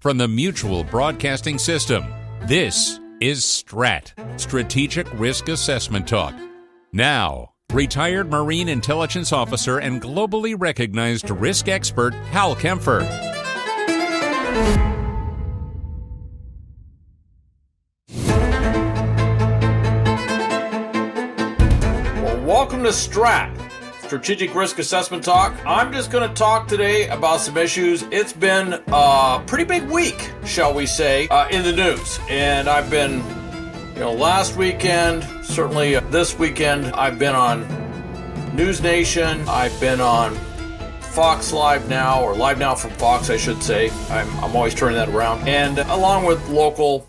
from the Mutual Broadcasting System. This is STRAT, Strategic Risk Assessment Talk. Now, retired Marine Intelligence Officer and globally recognized risk expert Hal Kempfer. Well, welcome to STRAT, Strategic Risk Assessment Talk. I'm just going to talk today about some issues. It's been a pretty big week, shall we say, in the news. And I've been, last weekend, certainly this weekend, I've been on News Nation. I've been on Fox Live Now, or Live Now from Fox, I should say. I'm always turning that around. And along with local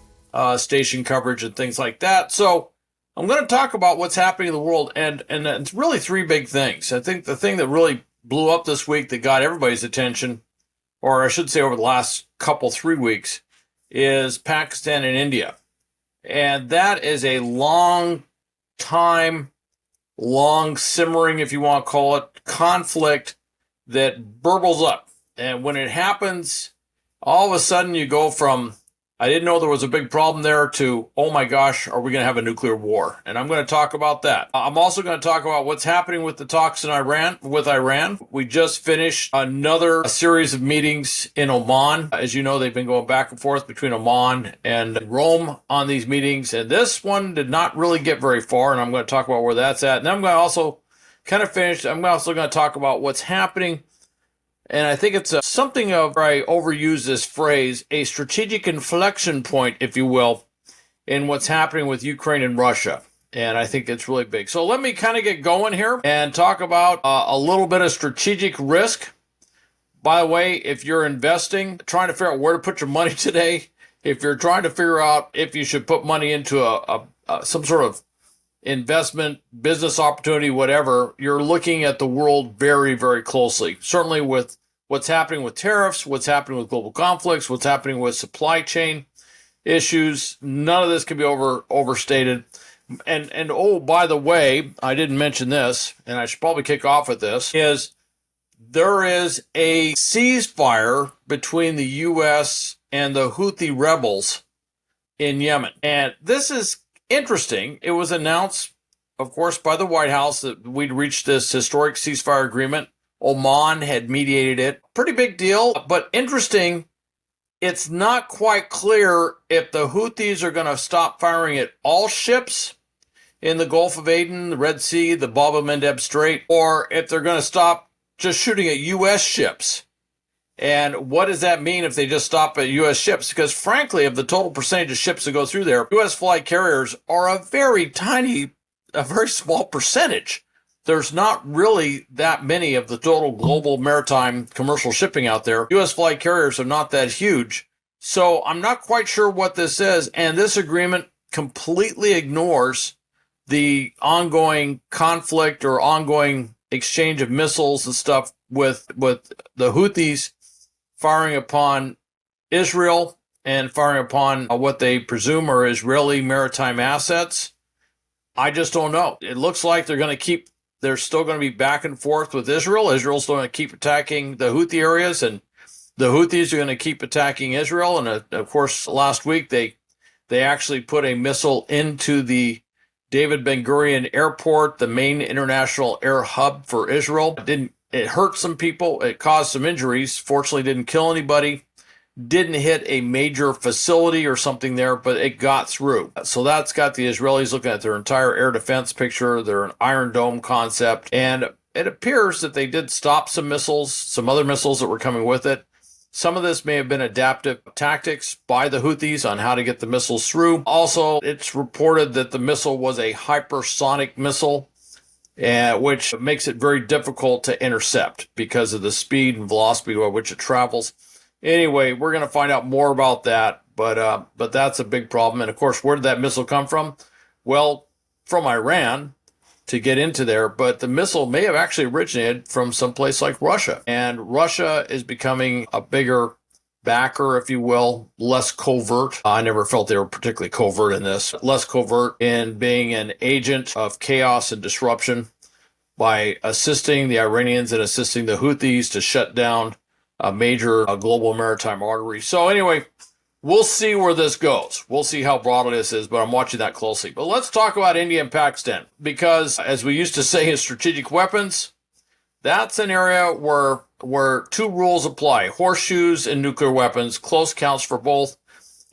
station coverage and things like that. So I'm going to talk about what's happening in the world, and it's really three big things. I think the thing that really blew up this week that got everybody's attention, or I should say over the last 3 weeks, is Pakistan and India. And that is a long simmering, if you want to call it, conflict that burbles up. And when it happens, all of a sudden you go from, I didn't know there was a big problem there, to, oh my gosh, are we going to have a nuclear war? And I'm going to talk about that. I'm also going to talk about what's happening with the talks in Iran. We just finished another series of meetings in Oman. As you know, they've been going back and forth between Oman and Rome on these meetings. And this one did not really get very far. And I'm going to talk about where that's at. And then I'm going to also I'm also going to talk about what's happening. And I think it's something of, I overuse this phrase, a strategic inflection point, if you will, in what's happening with Ukraine and Russia. And I think it's really big. So let me kind of get going here and talk about a little bit of strategic risk. By the way, if you're investing, trying to figure out where to put your money today, if you're trying to figure out if you should put money into some sort of investment, business opportunity, whatever, you're looking at the world very, very closely. Certainly with what's happening with tariffs, what's happening with global conflicts, what's happening with supply chain issues. None of this can be overstated. And oh, by the way, I didn't mention this, and I should probably kick off with this, is there is a ceasefire between the U.S. and the Houthi rebels in Yemen. And this is interesting. It was announced, of course, by the White House that we'd reached this historic ceasefire agreement. Oman had mediated it. Pretty big deal, but interesting. It's not quite clear if the Houthis are going to stop firing at all ships in the Gulf of Aden, the Red Sea, the Bab el-Mandeb Strait, or if they're going to stop just shooting at U.S. ships. And what does that mean if they just stop at U.S. ships? Because frankly, of the total percentage of ships that go through there, U.S. flag carriers are a very small percentage. There's not really that many of the total global maritime commercial shipping out there. U.S. flag carriers are not that huge. So I'm not quite sure what this is. And this agreement completely ignores the ongoing conflict or ongoing exchange of missiles and stuff with the Houthis firing upon Israel and firing upon what they presume are Israeli maritime assets. I just don't know. It looks like they're still going to be back and forth with Israel. Israel's still going to keep attacking the Houthi areas, and the Houthis are going to keep attacking Israel. And of course, last week they actually put a missile into the David Ben Gurion Airport, the main international air hub for Israel. It hurt some people. It caused some injuries. Fortunately, didn't kill anybody. Didn't hit a major facility or something there, but it got through. So that's got the Israelis looking at their entire air defense picture, their Iron Dome concept. And it appears that they did stop some missiles, some other missiles that were coming with it. Some of this may have been adaptive tactics by the Houthis on how to get the missiles through. Also, it's reported that the missile was a hypersonic missile, which makes it very difficult to intercept because of the speed and velocity at which it travels. Anyway, we're going to find out more about that, but that's a big problem. And of course, where did that missile come from? Well, from Iran to get into there, but the missile may have actually originated from someplace like Russia. And Russia is becoming a bigger backer, if you will, less covert. I never felt they were particularly covert in this. Less covert in being an agent of chaos and disruption by assisting the Iranians and assisting the Houthis to shut down a major global maritime artery. So anyway, we'll see where this goes. We'll see how broad this is, but I'm watching that closely. But let's talk about India and Pakistan, because as we used to say in strategic weapons, that's an area where two rules apply: horseshoes and nuclear weapons. Close counts for both.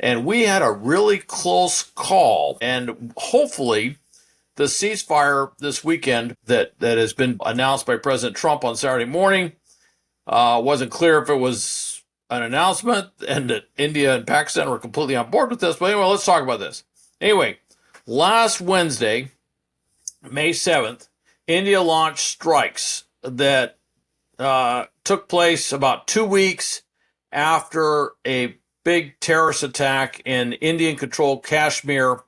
And we had a really close call. And hopefully the ceasefire this weekend that has been announced by President Trump on Saturday morning, wasn't clear if it was an announcement and that India and Pakistan were completely on board with this. But anyway, let's talk about this. Anyway, last Wednesday, May 7th, India launched strikes that took place about 2 weeks after a big terrorist attack in Indian-controlled Kashmir.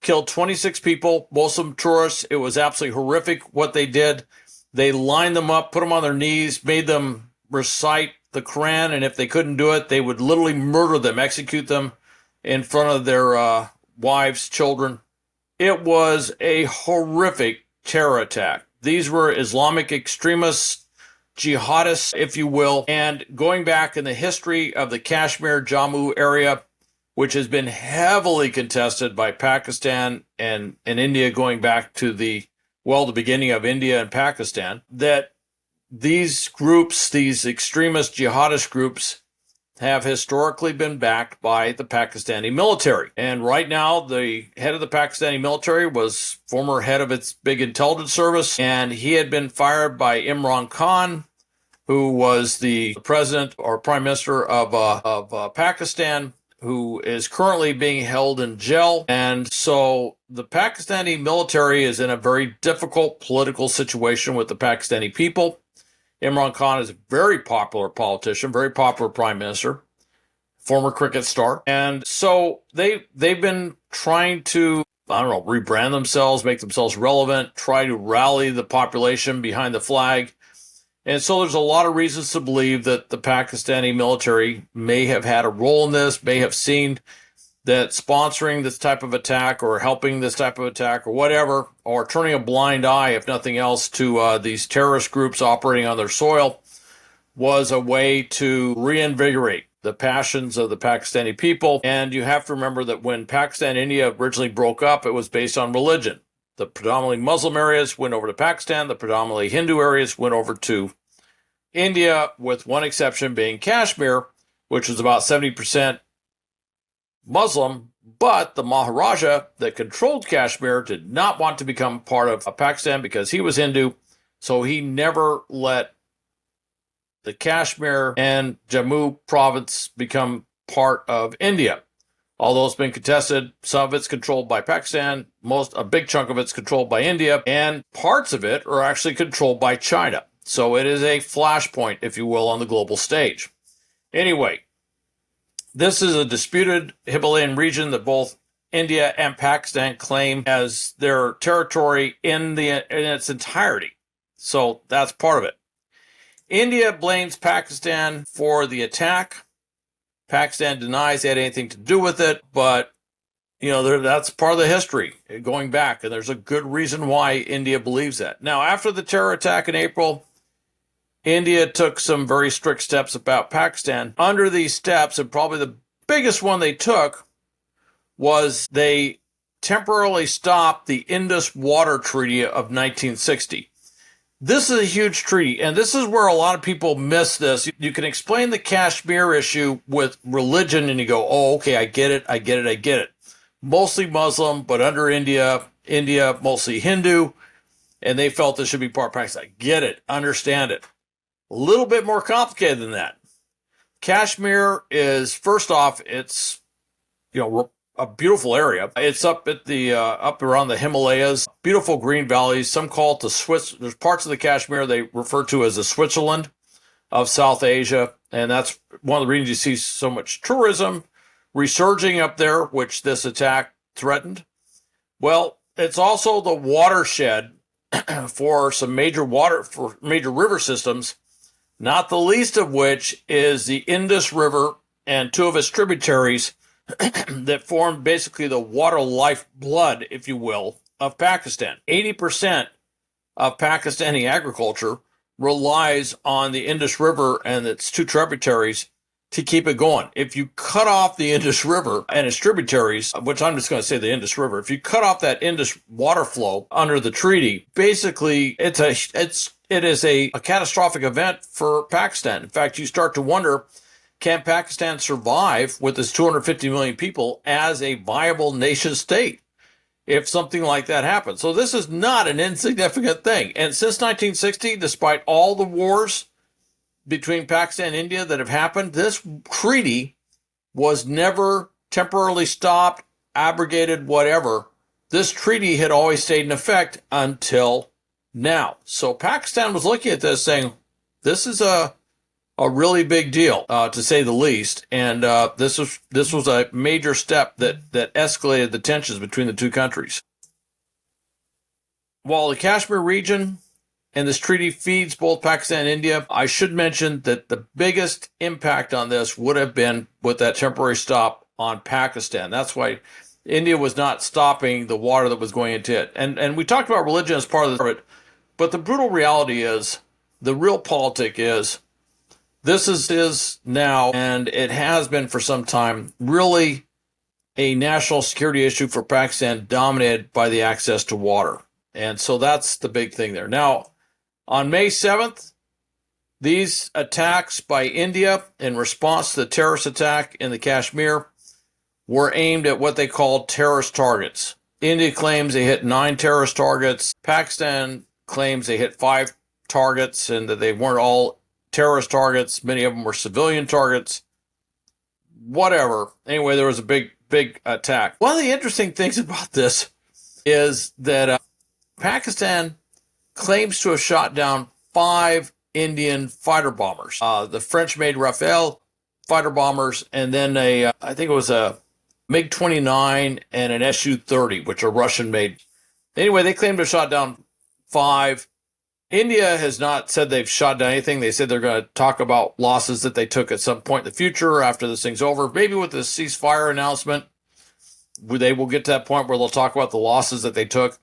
Killed 26 people, most of them tourists. It was absolutely horrific what they did. They lined them up, put them on their knees, made them recite the Quran, and if they couldn't do it, they would literally murder them, execute them in front of their wives, children. It was a horrific terror attack. These were Islamic extremists, jihadists, if you will, and going back in the history of the Kashmir, Jammu area, which has been heavily contested by Pakistan and India, going back to the beginning of India and Pakistan, that these groups, these extremist jihadist groups, have historically been backed by the Pakistani military. And right now, the head of the Pakistani military was former head of its big intelligence service, and he had been fired by Imran Khan, who was the president or prime minister of Pakistan, who is currently being held in jail. And so the Pakistani military is in a very difficult political situation with the Pakistani people. Imran Khan is a very popular politician, very popular prime minister, former cricket star. And so they've been trying to, rebrand themselves, make themselves relevant, try to rally the population behind the flag. And so there's a lot of reasons to believe that the Pakistani military may have had a role in this, may have seen that sponsoring this type of attack or helping this type of attack or whatever, or turning a blind eye, if nothing else, to these terrorist groups operating on their soil was a way to reinvigorate the passions of the Pakistani people. And you have to remember that when Pakistan and India originally broke up, it was based on religion. The predominantly Muslim areas went over to Pakistan. The predominantly Hindu areas went over to India, with one exception being Kashmir, which was about 70% Muslim. But the Maharaja that controlled Kashmir did not want to become part of Pakistan because he was Hindu. So he never let the Kashmir and Jammu province become part of India. Although it's been contested, some of it's controlled by Pakistan, a big chunk of it's controlled by India, and parts of it are actually controlled by China. So it is a flashpoint, if you will, on the global stage. Anyway, this is a disputed Himalayan region that both India and Pakistan claim as their territory in its entirety. So that's part of it. India blames Pakistan for the attack. Pakistan denies they had anything to do with it, but that's part of the history going back, and there's a good reason why India believes that. Now, after the terror attack in April, India took some very strict steps about Pakistan. Under these steps, and probably the biggest one they took, was they temporarily stopped the Indus Water Treaty of 1960. This is a huge treaty, and this is where a lot of people miss this. You can explain the Kashmir issue with religion, and you go, oh, okay, I get it. Mostly Muslim, but under India mostly Hindu, and they felt this should be part of Pakistan. I get it, understand it. A little bit more complicated than that. Kashmir is, first off, it's a beautiful area. It's up at the up around the Himalayas, beautiful green valleys. Some call it the Swiss. There's parts of the Kashmir they refer to as the Switzerland of South Asia, and that's one of the reasons you see so much tourism resurging up there, which this attack threatened. Well, it's also the watershed for some major river systems, not the least of which is the Indus River and two of its tributaries that form basically the water lifeblood, if you will, of Pakistan. 80% of Pakistani agriculture relies on the Indus River and its two tributaries to keep it going. If you cut off the Indus River and its tributaries, which I'm just going to say the Indus River, if you cut off that Indus water flow under the treaty, basically it is a catastrophic event for Pakistan. In fact, you start to wonder, can Pakistan survive with its 250 million people as a viable nation state if something like that happens? So this is not an insignificant thing. And since 1960, despite all the wars between Pakistan and India that have happened, this treaty was never temporarily stopped, abrogated, whatever. This treaty had always stayed in effect until now. So Pakistan was looking at this saying, this is a really big deal, to say the least. And this was a major step that escalated the tensions between the two countries. While the Kashmir region and this treaty feeds both Pakistan and India, I should mention that the biggest impact on this would have been with that temporary stop on Pakistan. That's why India was not stopping the water that was going into it. And we talked about religion as part of it, but the brutal reality is, the real politic is, this is now, and it has been for some time, really a national security issue for Pakistan, dominated by the access to water. And so that's the big thing there. Now, on May 7th, these attacks by India in response to the terrorist attack in the Kashmir were aimed at what they called terrorist targets. India claims they hit 9 terrorist targets. Pakistan claims they hit 5 targets and that they weren't all terrorist targets. Many of them were civilian targets. Whatever. Anyway, there was a big attack. One of the interesting things about this is that Pakistan claims to have shot down 5 Indian fighter bombers. The French-made Rafale fighter bombers, and then I think it was a MiG-29 and an Su-30, which are Russian-made. Anyway, they claim to have shot down 5. India has not said they've shot down anything. They said they're going to talk about losses that they took at some point in the future after this thing's over. Maybe with the ceasefire announcement, they will get to that point where they'll talk about the losses that they took.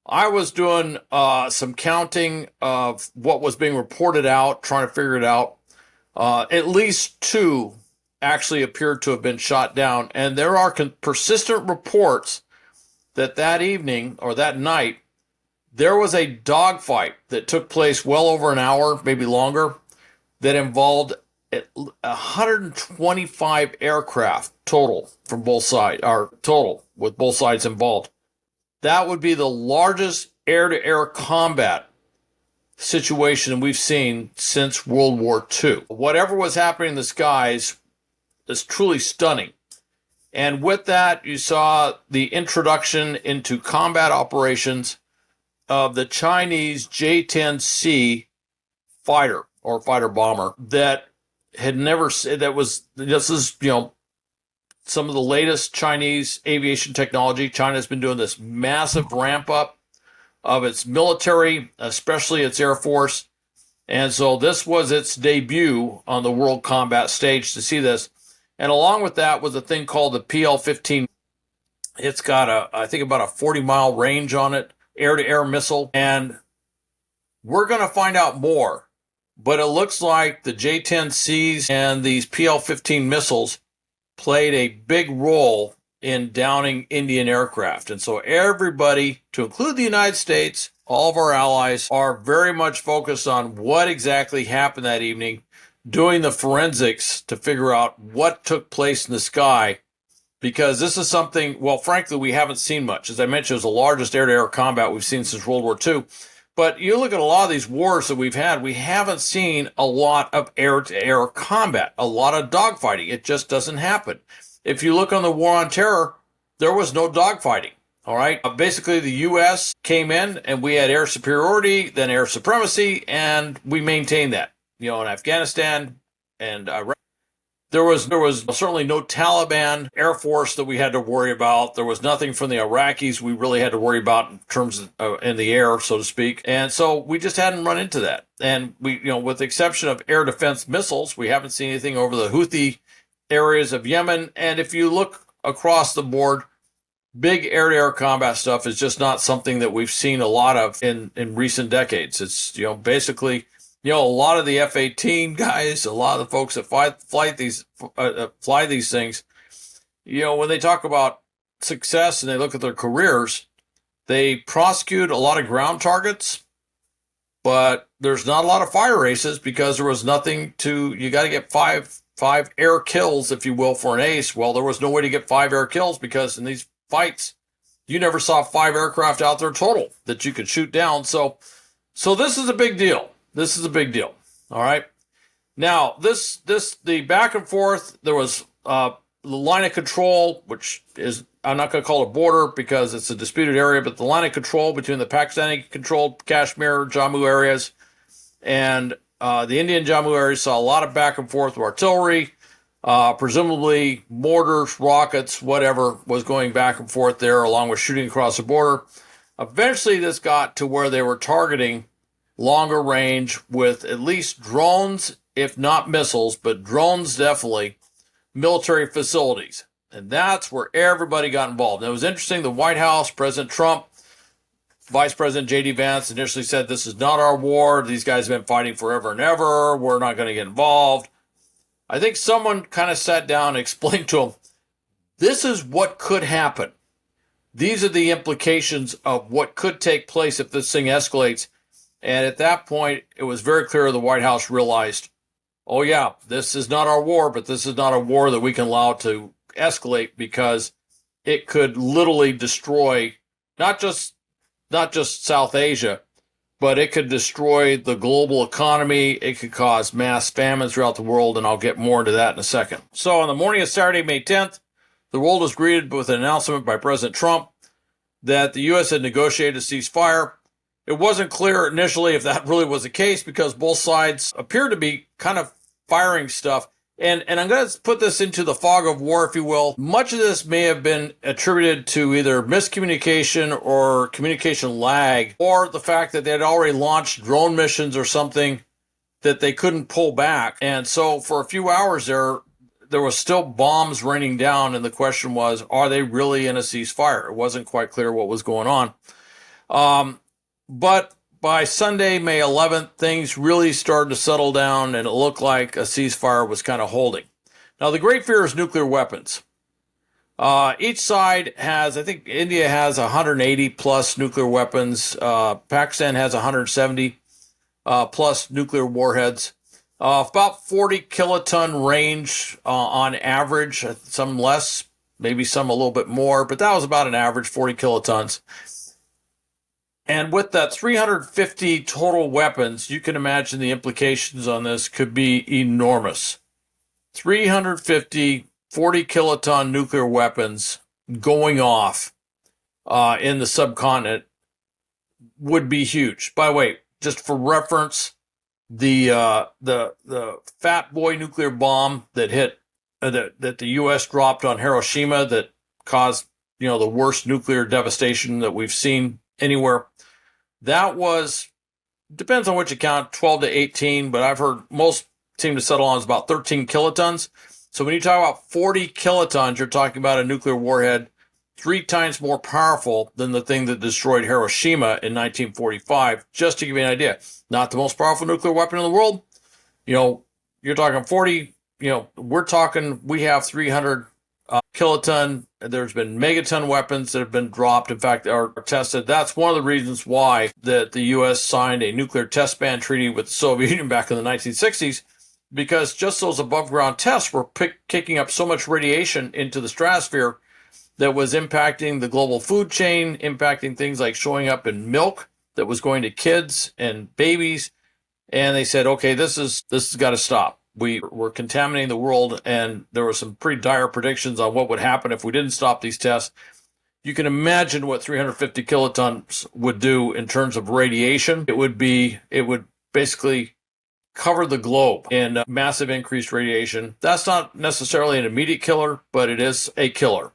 I was doing some counting of what was being reported out, trying to figure it out. At least 2 actually appeared to have been shot down. And there are persistent reports that evening or that night, there was a dogfight that took place well over an hour, maybe longer, that involved 125 aircraft total from both sides, or total with both sides involved. That would be the largest air-to-air combat situation we've seen since World War II. Whatever was happening in the skies is truly stunning. And with that, you saw the introduction into combat operations of the Chinese J-10C fighter or fighter bomber that had never, this is, some of the latest Chinese aviation technology. China's been doing this massive ramp up of its military, especially its Air Force. And so this was its debut on the world combat stage to see this. And along with that was a thing called the PL-15. It's got I think about a 40-mile range on it, air-to-air missile. And we're going to find out more. But it looks like the J-10Cs and these PL-15 missiles played a big role in downing Indian aircraft. And so everybody, to include the United States, all of our allies, are very much focused on what exactly happened that evening, doing the forensics to figure out what took place in the sky, because this is something, well, frankly, we haven't seen much. As I mentioned, it was the largest air-to-air combat we've seen since World War II. But you look at a lot of these wars that we've had, we haven't seen a lot of air-to-air combat, a lot of dogfighting. It just doesn't happen. If you look on the War on Terror, there was no dogfighting, all right? Basically, the U.S. came in, and we had air superiority, then air supremacy, and we maintained that. In Afghanistan and Iraq, there was certainly no Taliban Air Force that we had to worry about. There was nothing from the Iraqis we really had to worry about in terms of in the air, so to speak. And so we just hadn't run into that. And we, with the exception of air defense missiles, we haven't seen anything over the Houthi areas of Yemen. And if you look across the board, big air-to-air combat stuff is just not something that we've seen a lot of in recent decades. It's, basically, a lot of the F-18 guys, a lot of the folks that fly these things, when they talk about success and they look at their careers, they prosecute a lot of ground targets, but there's not a lot of fire races because there was nothing you got to get five air kills, if you will, for an ace. Well, there was no way to get 5 air kills because in these fights, you never saw 5 aircraft out there total that you could shoot down. So this is a big deal. This is a big deal. All right. Now, the back and forth, there was the line of control, which is, I'm not going to call it a border because it's a disputed area, but the line of control between the Pakistani-controlled Kashmir, Jammu areas and the Indian Jammu area saw a lot of back and forth with artillery, presumably mortars, rockets, whatever was going back and forth there, along with shooting across the border. Eventually, this got to where they were targeting longer range with at least drones, if not missiles, but drones definitely, military facilities. And that's where everybody got involved. And it was interesting, the White House, President Trump, Vice President J.D. Vance initially said, this is not our war. These guys have been fighting forever and ever. We're not going to get involved. I think someone kind of sat down and explained to them, this is what could happen. These are the implications of what could take place if this thing escalates. And at that point, it was very clear the White House realized, oh yeah, this is not our war, but this is not a war that we can allow to escalate because it could literally destroy not just South Asia, but it could destroy the global economy. It could cause mass famine throughout the world, and I'll get more into that in a second. So on the morning of Saturday, May 10th, the world was greeted with an announcement by President Trump that the U.S. had negotiated a ceasefire. It wasn't clear initially if that really was the case because both sides appeared to be kind of firing stuff. And I'm going to put this into the fog of war, if you will. Much of this may have been attributed to either miscommunication or communication lag, or the fact that they had already launched drone missions or something that they couldn't pull back. And so for a few hours there was still bombs raining down, and the question was, are they really in a ceasefire? It wasn't quite clear what was going on. But by Sunday, May 11th, things really started to settle down, and it looked like a ceasefire was kind of holding. Now, the great fear is nuclear weapons. Each side has, I think India has 180 plus nuclear weapons. Pakistan has 170 plus nuclear warheads. About 40 kiloton range on average, some less, maybe some a little bit more, but that was about an average 40 kilotons. And with that 350 total weapons, you can imagine the implications on this could be enormous. 350 40 kiloton nuclear weapons going off in the subcontinent would be huge. By the way, just for reference, the Fat Boy nuclear bomb that hit that the U.S. dropped on Hiroshima that caused the worst nuclear devastation that we've seen anywhere. That was, depends on which account, 12 to 18, but I've heard most seem to settle on is about 13 kilotons. So when you talk about 40 kilotons, you're talking about a nuclear warhead 3 times more powerful than the thing that destroyed Hiroshima in 1945, just to give you an idea. Not the most powerful nuclear weapon in the world. You're talking 40, we have 300 kiloton. There's been megaton weapons that have been dropped, in fact, are tested. That's one of the reasons why the U.S. signed a nuclear test ban treaty with the Soviet Union back in the 1960s, because just those above-ground tests were kicking up so much radiation into the stratosphere that was impacting the global food chain, impacting things like showing up in milk that was going to kids and babies. And they said, okay, this has got to stop. We're contaminating the world, and there were some pretty dire predictions on what would happen if we didn't stop these tests. You can imagine what 350 kilotons would do in terms of radiation. It would basically cover the globe in massive increased radiation. That's not necessarily an immediate killer, but it is a killer.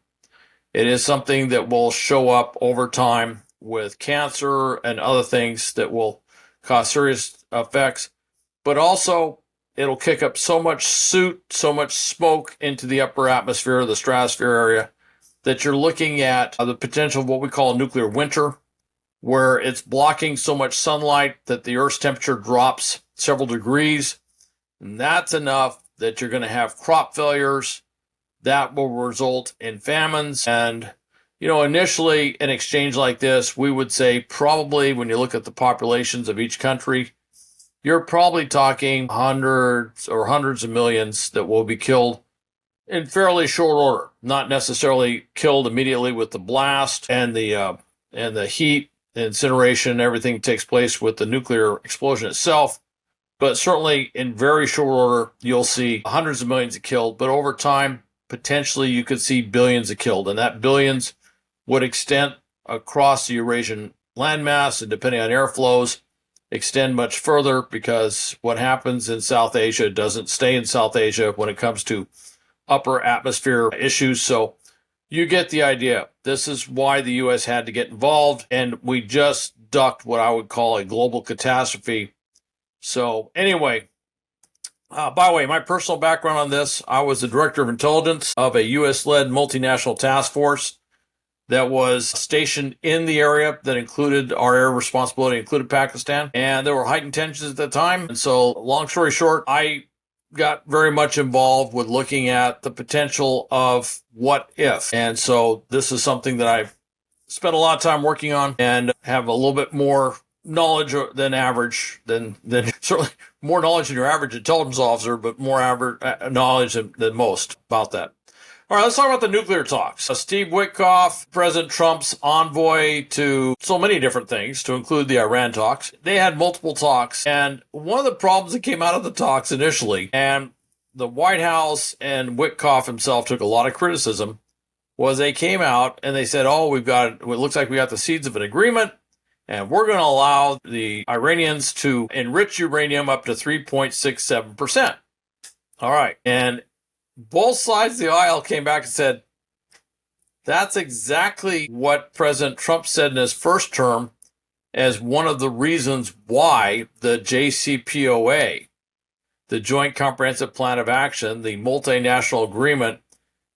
It is something that will show up over time with cancer and other things that will cause serious effects, but also it'll kick up so much soot, so much smoke into the upper atmosphere, the stratosphere area, that you're looking at the potential of what we call a nuclear winter. where it's blocking so much sunlight that the Earth's temperature drops several degrees. And that's enough that you're going to have crop failures that will result in famines. And, initially an exchange like this, we would say probably when you look at the populations of each country, you're probably talking hundreds of millions that will be killed in fairly short order, not necessarily killed immediately with the blast and the heat, the incineration, everything takes place with the nuclear explosion itself. But certainly in very short order, you'll see hundreds of millions of killed. But over time, potentially you could see billions of killed. And that billions would extend across the Eurasian landmass, and depending on airflows, extend much further, because what happens in South Asia doesn't stay in South Asia when it comes to upper atmosphere issues. So you get the idea. This is why the U.S. had to get involved, and we just ducked what I would call a global catastrophe. So anyway, by the way, my personal background on this, I was the director of intelligence of a U.S.-led multinational task force that was stationed in the area that included our area of responsibility, included Pakistan, and there were heightened tensions at the time. And so long story short, I got very much involved with looking at the potential of what if. And so this is something that I've spent a lot of time working on and have a little bit more knowledge than average, than certainly more knowledge than your average intelligence officer, but more average knowledge than most about that. All right, let's talk about the nuclear talks. Steve Witkoff, President Trump's envoy to so many different things, to include the Iran talks. They had multiple talks, and one of the problems that came out of the talks initially, and the White House and Witkoff himself took a lot of criticism, was they came out and they said, it looks like we got the seeds of an agreement, and we're going to allow the Iranians to enrich uranium up to 3.67%. All right, and both sides of the aisle came back and said, that's exactly what President Trump said in his first term as one of the reasons why the JCPOA, the Joint Comprehensive Plan of Action, the multinational agreement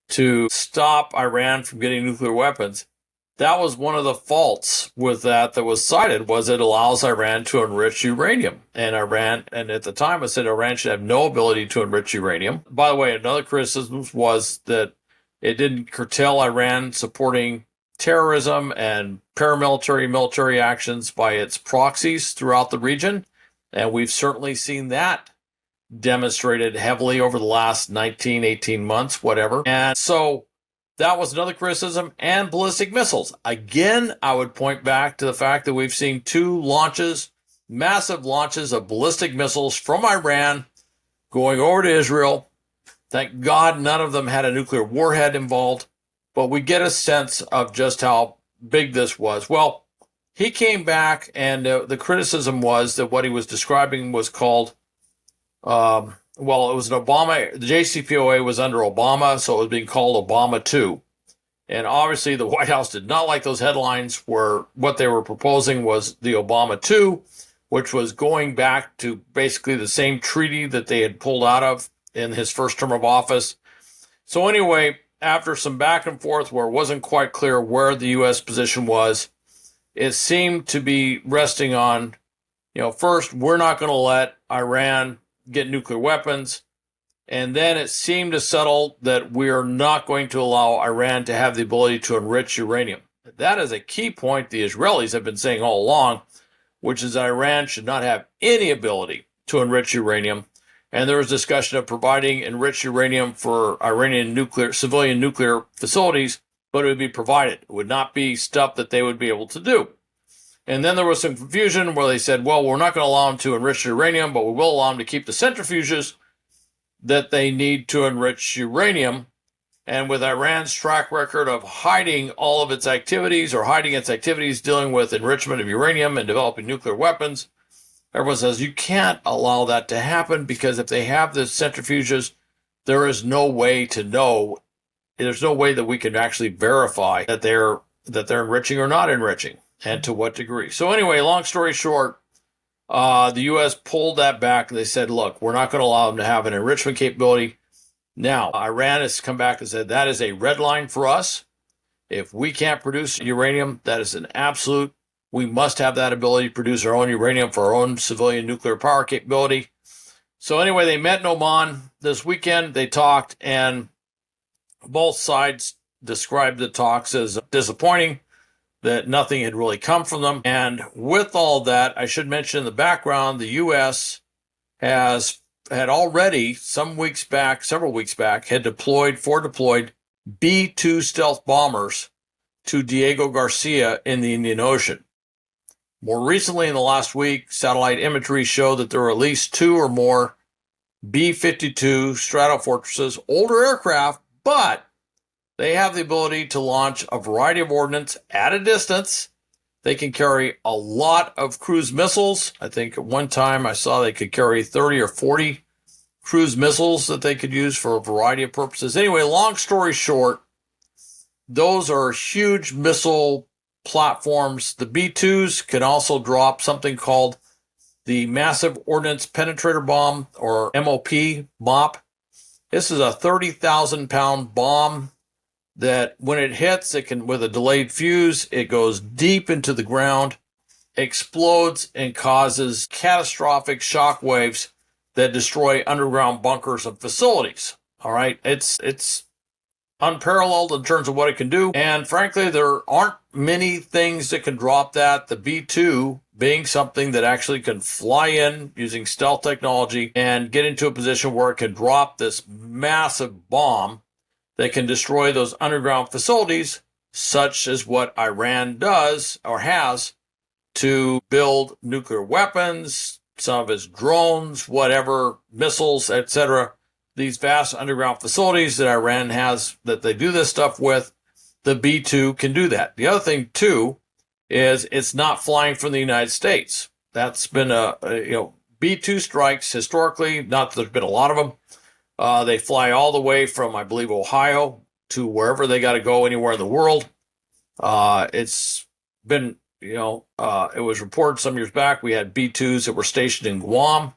to stop Iran from getting nuclear weapons, that was one of the faults with that was cited, was it allows Iran to enrich uranium. And at the time I said Iran should have no ability to enrich uranium. By the way, another criticism was that it didn't curtail Iran supporting terrorism and paramilitary military actions by its proxies throughout the region. And we've certainly seen that demonstrated heavily over the last 19, 18 months, whatever. And so that was another criticism. And ballistic missiles. Again, I would point back to the fact that we've seen two launches, massive launches of ballistic missiles from Iran going over to Israel. Thank God none of them had a nuclear warhead involved, but we get a sense of just how big this was. Well, he came back, and the criticism was that what he was describing was called it was an Obama, the JCPOA was under Obama, so it was being called Obama 2. And obviously the White House did not like those headlines, where what they were proposing was the Obama 2, which was going back to basically the same treaty that they had pulled out of in his first term of office. So anyway, after some back and forth where it wasn't quite clear where the U.S. position was, it seemed to be resting on, first, we're not going to let Iran get nuclear weapons. And then it seemed to settle that we are not going to allow Iran to have the ability to enrich uranium. That is a key point the Israelis have been saying all along, which is that Iran should not have any ability to enrich uranium. And there was discussion of providing enriched uranium for Iranian civilian nuclear facilities, but it would be provided. It would not be stuff that they would be able to do. And then there was some confusion where they said, well, we're not going to allow them to enrich uranium, but we will allow them to keep the centrifuges that they need to enrich uranium. And with Iran's track record of hiding all of its activities, or hiding its activities dealing with enrichment of uranium and developing nuclear weapons, everyone says you can't allow that to happen, because if they have the centrifuges, there is no way to know. There's no way that we can actually verify that they're enriching or not enriching, and to what degree. So anyway, long story short, the U.S. pulled that back. They said, look, we're not going to allow them to have an enrichment capability. Now, Iran has come back and said that is a red line for us. If we can't produce uranium, that is an absolute, We must have that ability to produce our own uranium for our own civilian nuclear power capability. So anyway, they met in Oman this weekend. They talked, and both sides described the talks as disappointing, that nothing had really come from them. And with all that, I should mention in the background, the U.S. had already several weeks back, had deployed B-2 stealth bombers to Diego Garcia in the Indian Ocean. More recently, in the last week, satellite imagery showed that there were at least 2 or more B-52 Stratofortresses, older aircraft, but they have the ability to launch a variety of ordnance at a distance. They can carry a lot of cruise missiles. I think at one time I saw they could carry 30 or 40 cruise missiles that they could use for a variety of purposes. Anyway, long story short, those are huge missile platforms. The B-2s can also drop something called the Massive Ordnance Penetrator Bomb, or MOP. This is a 30,000-pound bomb that when it hits, it can, with a delayed fuse, it goes deep into the ground, explodes, and causes catastrophic shock waves that destroy underground bunkers and facilities. All right, it's unparalleled in terms of what it can do. And frankly, there aren't many things that can drop that. The B-2 being something that actually can fly in using stealth technology and get into a position where it can drop this massive bomb that can destroy those underground facilities, such as what Iran does or has to build nuclear weapons, some of its drones, whatever, missiles, etc. These vast underground facilities that Iran has that they do this stuff with, the B-2 can do that. The other thing, too, is it's not flying from the United States. That's been B-2 strikes historically, not that there's been a lot of them. They fly all the way from, I believe, Ohio to wherever they got to go anywhere in the world. It's been, it was reported some years back we had B-2s that were stationed in Guam,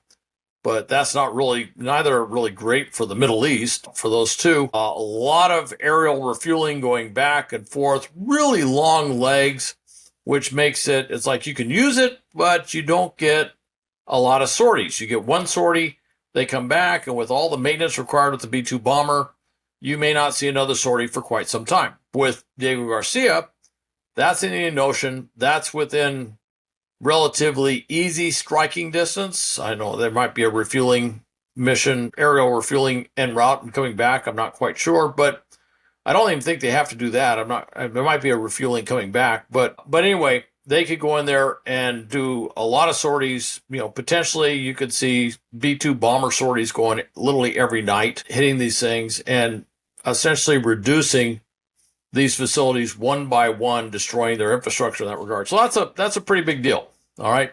but that's neither are really great for the Middle East for those two. A lot of aerial refueling going back and forth, really long legs, which makes it's like you can use it, but you don't get a lot of sorties. You get one sortie, they come back, and with all the maintenance required with the B-2 bomber, you may not see another sortie for quite some time. With Diego Garcia, that's in the Indian Ocean. That's within relatively easy striking distance. I know there might be a refueling mission, aerial refueling en route and coming back. I'm not quite sure, but I don't even think they have to do that. There might be a refueling coming back, but anyway, they could go in there and do a lot of sorties. Potentially you could see B-2 bomber sorties going literally every night, hitting these things and essentially reducing these facilities one by one, destroying their infrastructure in that regard. So that's a pretty big deal. All right.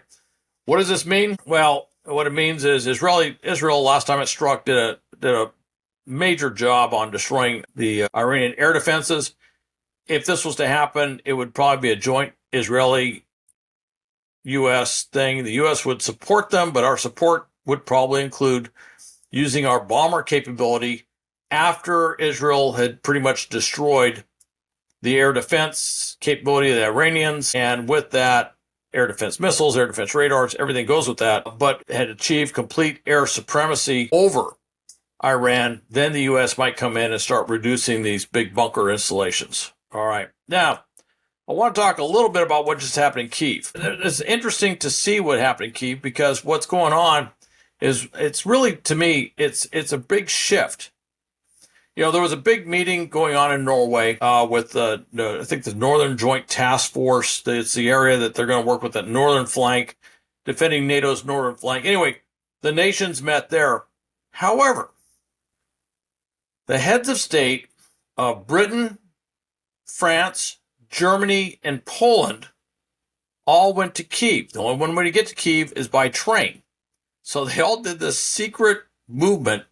What does this mean? Well, what it means is Israel last time it struck did a major job on destroying the Iranian air defenses. If this was to happen, it would probably be a joint Israeli-U.S. thing. The U.S. would support them, but our support would probably include using our bomber capability after Israel had pretty much destroyed the air defense capability of the Iranians, and with that, air defense missiles, air defense radars, everything goes with that, but had achieved complete air supremacy over Iran. Then the U.S. might come in and start reducing these big bunker installations. All right. Now, I want to talk a little bit about what just happened in Kyiv. It's interesting to see what happened in Kyiv because what's going on is it's really, to me, it's a big shift. There was a big meeting going on in Norway with I think the Northern Joint Task Force. It's the area that they're going to work with, that northern flank, defending NATO's northern flank. Anyway, the nations met there. However, the heads of state of Britain, France, Germany, and Poland all went to Kyiv. The only one way to get to Kyiv is by train. So they all did this secret movement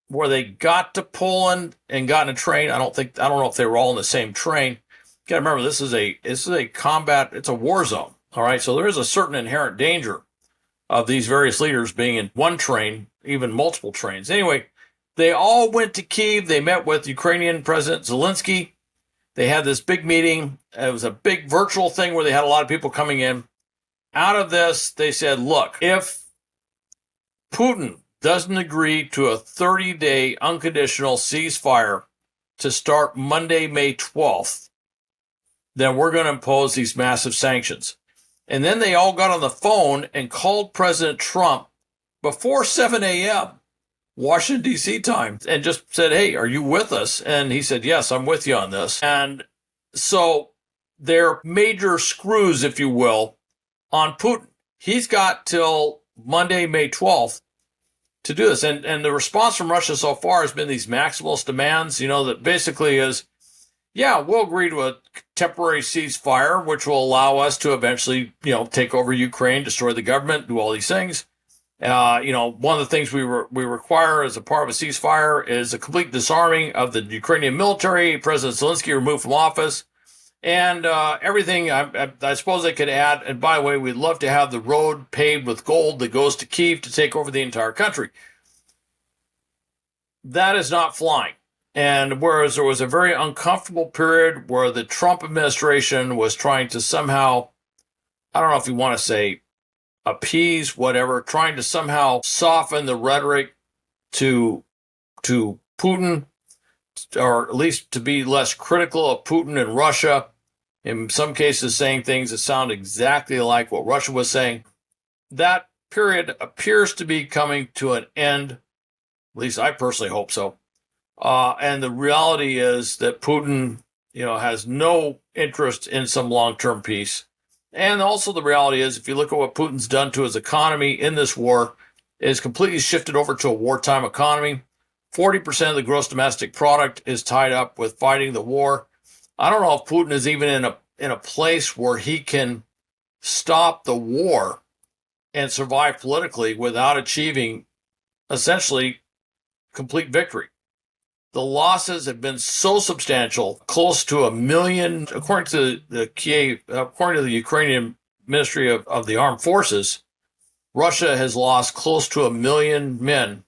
where they got to Poland and got in a train. I don't know if they were all in the same train. You got to remember, this is a combat, it's a war zone. All right. So there is a certain inherent danger of these various leaders being in one train, even multiple trains. Anyway, they all went to Kyiv. They met with Ukrainian President Zelensky. They had this big meeting. It was a big virtual thing where they had a lot of people coming in. Out of this, they said, look, if Putin doesn't agree to a 30-day unconditional ceasefire to start Monday, May 12th, then we're going to impose these massive sanctions. And then they all got on the phone and called President Trump before 7 a.m. Washington, D.C. time, and just said, hey, are you with us? And he said, yes, I'm with you on this. And so they're major screws, if you will, on Putin. He's got till Monday, May 12th to do this. And the response from Russia so far has been these maximalist demands, that basically is, yeah, we'll agree to a temporary ceasefire, which will allow us to eventually, take over Ukraine, destroy the government, do all these things. One of the things we require as a part of a ceasefire is a complete disarming of the Ukrainian military, President Zelensky removed from office, and everything. I suppose they could add, and by the way, we'd love to have the road paved with gold that goes to Kyiv to take over the entire country. That is not flying. And whereas there was a very uncomfortable period where the Trump administration was trying to somehow, I don't know if you want to say appease, whatever, trying to somehow soften the rhetoric to Putin, or at least to be less critical of Putin and Russia, in some cases saying things that sound exactly like what Russia was saying. That period appears to be coming to an end. At least I personally hope so. And the reality is that Putin, has no interest in some long-term peace. And also the reality is, if you look at what Putin's done to his economy in this war, it has completely shifted over to a wartime economy. 40% of the gross domestic product is tied up with fighting the war. I don't know if Putin is even in a place where he can stop the war and survive politically without achieving essentially complete victory. The losses have been so substantial, close to 1 million, according to the Ukrainian Ministry of the Armed Forces. Russia has lost close to 1 million men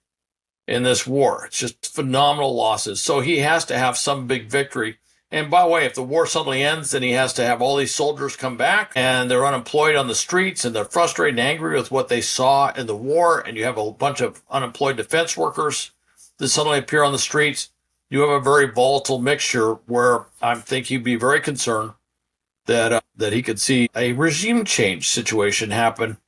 in this war. It's just phenomenal losses. So he has to have some big victory. And by the way, if the war suddenly ends, then he has to have all these soldiers come back, and they're unemployed on the streets, and they're frustrated and angry with what they saw in the war, and you have a bunch of unemployed defense workers that suddenly appear on the streets. You have a very volatile mixture where I think he'd be very concerned that he could see a regime change situation happen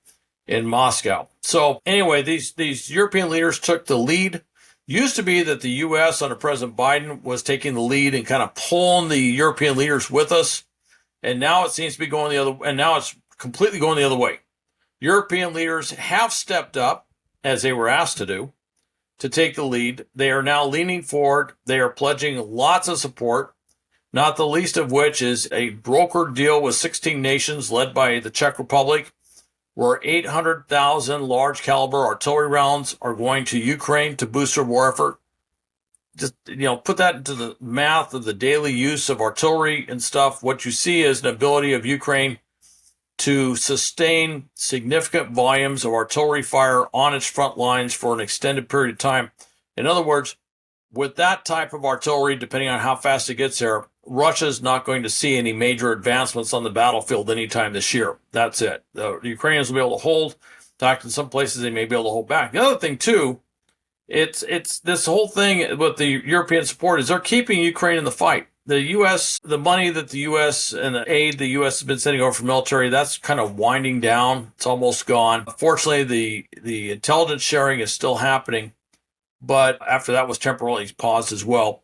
in Moscow. So anyway, these European leaders took the lead. Used to be that the U.S. under President Biden was taking the lead and kind of pulling the European leaders with us, and now it seems to be going the other. And now it's completely going the other way. European leaders have stepped up, as they were asked to do, to take the lead. They are now leaning forward. They are pledging lots of support, not the least of which is a brokered deal with 16 nations led by the Czech Republic, where 800,000 large caliber artillery rounds are going to Ukraine to boost their war effort. Just, put that into the math of the daily use of artillery and stuff. What you see is an ability of Ukraine to sustain significant volumes of artillery fire on its front lines for an extended period of time. In other words, with that type of artillery, depending on how fast it gets there, Russia's not going to see any major advancements on the battlefield anytime this year. That's it. The Ukrainians will be able to hold. In fact, in some places, they may be able to hold back. The other thing, too, it's this whole thing with the European support is they're keeping Ukraine in the fight. The U.S., the money that the U.S. and the aid the U.S. has been sending over for military, that's kind of winding down. It's almost gone. Fortunately, the intelligence sharing is still happening, but after that was temporarily paused as well.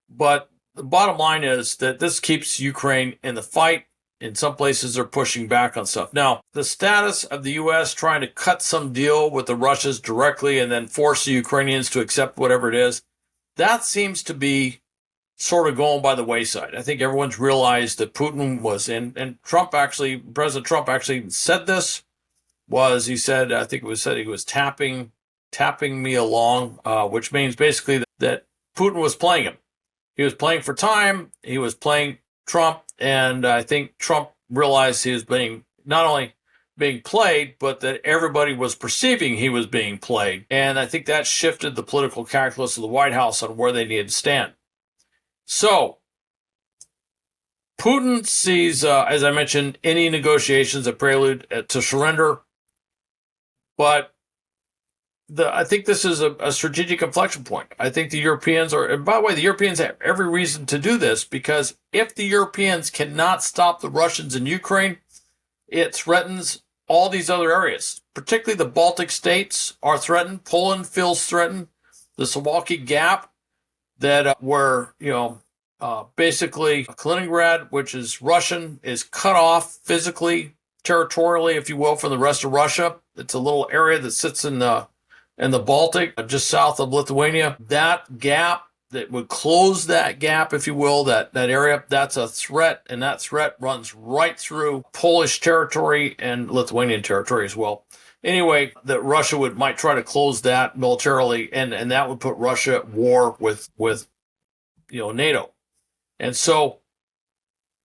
But the bottom line is that this keeps Ukraine in the fight. In some places, they're pushing back on stuff. Now, the status of the U.S. trying to cut some deal with the Russians directly and then force the Ukrainians to accept whatever it is, that seems to be sort of going by the wayside. I think everyone's realized that Putin was in, and President Trump actually said this, he said he was tapping me along, which means basically that Putin was playing him. He was playing for time. He was playing Trump. And I think Trump realized he was being not only being played, but that everybody was perceiving he was being played. And I think that shifted the political calculus of the White House on where they needed to stand. So Putin sees, as I mentioned, any negotiations a prelude to surrender. But I think this is a strategic inflection point. I think the Europeans are, and by the way, the Europeans have every reason to do this, because if the Europeans cannot stop the Russians in Ukraine, it threatens all these other areas, particularly the Baltic states are threatened. Poland feels threatened. The Suwalki Gap, that where, basically Kaliningrad, which is Russian, is cut off physically, territorially, if you will, from the rest of Russia. It's a little area that sits in the Baltic, just south of Lithuania. That gap, that would close that gap, if you will, that area, that's a threat, and that threat runs right through Polish territory and Lithuanian territory as well. Anyway, that Russia might try to close that militarily, and that would put Russia at war with NATO. And so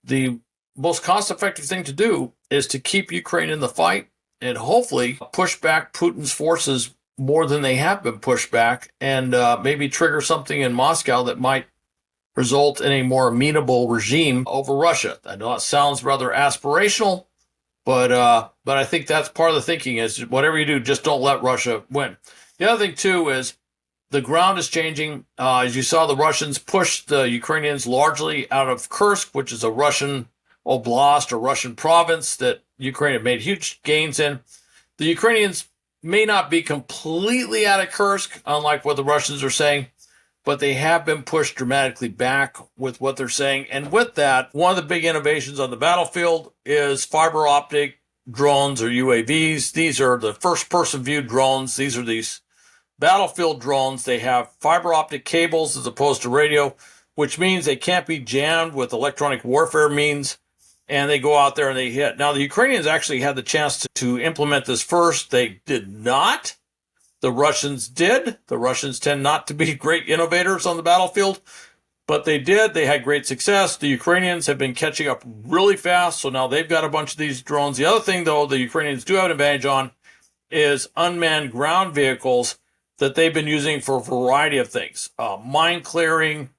the most cost-effective thing to do is to keep Ukraine in the fight and hopefully push back Putin's forces more than they have been pushed back, and maybe trigger something in Moscow that might result in a more amenable regime over Russia. I know it sounds rather aspirational, but I think that's part of the thinking is whatever you do, just don't let Russia win. The other thing, too, is the ground is changing. As you saw, the Russians pushed the Ukrainians largely out of Kursk, which is a Russian oblast or Russian province that Ukraine had made huge gains in. The Ukrainians may not be completely out of Kursk, unlike what the Russians are saying, but they have been pushed dramatically back with what they're saying. And with that, one of the big innovations on the battlefield is fiber optic drones or UAVs. These are the first-person view drones. These are these battlefield drones. They have fiber optic cables as opposed to radio, which means they can't be jammed with electronic warfare means. And they go out there and they hit. Now, the Ukrainians actually had the chance to implement this first. They did not. The Russians did. The Russians tend not to be great innovators on the battlefield, but they did. They had great success. The Ukrainians have been catching up really fast, so now they've got a bunch of these drones. The other thing, though, the Ukrainians do have an advantage on is unmanned ground vehicles that they've been using for a variety of things. Mine clearing,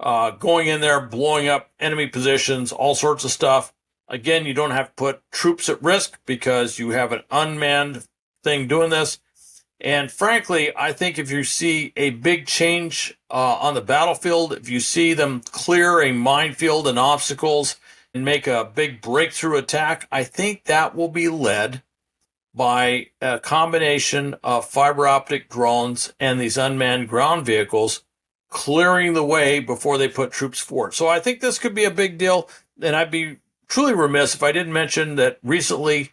going in there, blowing up enemy positions, all sorts of stuff. Again, you don't have to put troops at risk because you have an unmanned thing doing this. And frankly, I think if you see a big change on the battlefield, if you see them clear a minefield and obstacles and make a big breakthrough attack, I think that will be led by a combination of fiber optic drones and these unmanned ground vehicles clearing the way before they put troops forward. So I think this could be a big deal, and I'd be truly remiss if I didn't mention that recently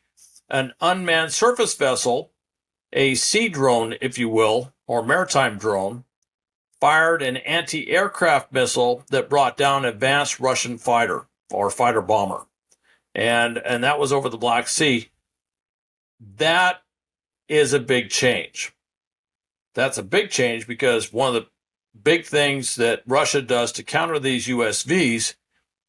an unmanned surface vessel, a sea drone, if you will, or maritime drone, fired an anti-aircraft missile that brought down an advanced Russian fighter or fighter bomber. And that was over the Black Sea. That is a big change. That's a big change because one of the big things that Russia does to counter these USVs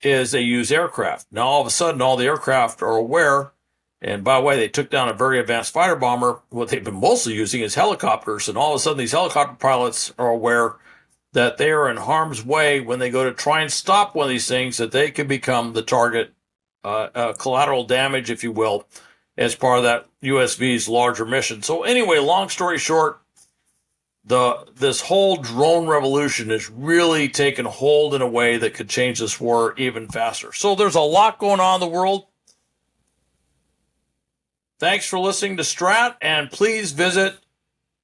is they use aircraft. Now, all of a sudden, all the aircraft are aware, and by the way, they took down a very advanced fighter bomber. What they've been mostly using is helicopters, and all of a sudden, these helicopter pilots are aware that they are in harm's way when they go to try and stop one of these things, that they could become the target, collateral damage, if you will, as part of that USV's larger mission. So anyway, long story short, this whole drone revolution is really taking hold in a way that could change this war even faster. So there's a lot going on in the world. Thanks for listening to Strat, and please visit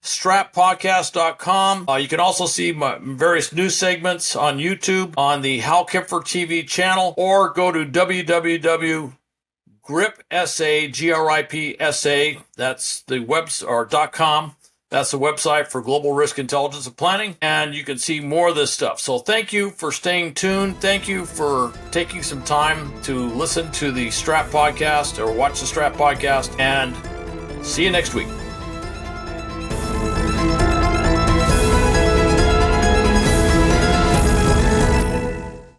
stratpodcast.com. You can also see my various news segments on YouTube on the Hal Kempfer TV channel, or go to www.gripsa, that's the .com. That's the website for global risk intelligence and planning, and you can see more of this stuff. So thank you for staying tuned. Thank you for taking some time to listen to the Strat podcast or watch the Strat podcast, and see you next week.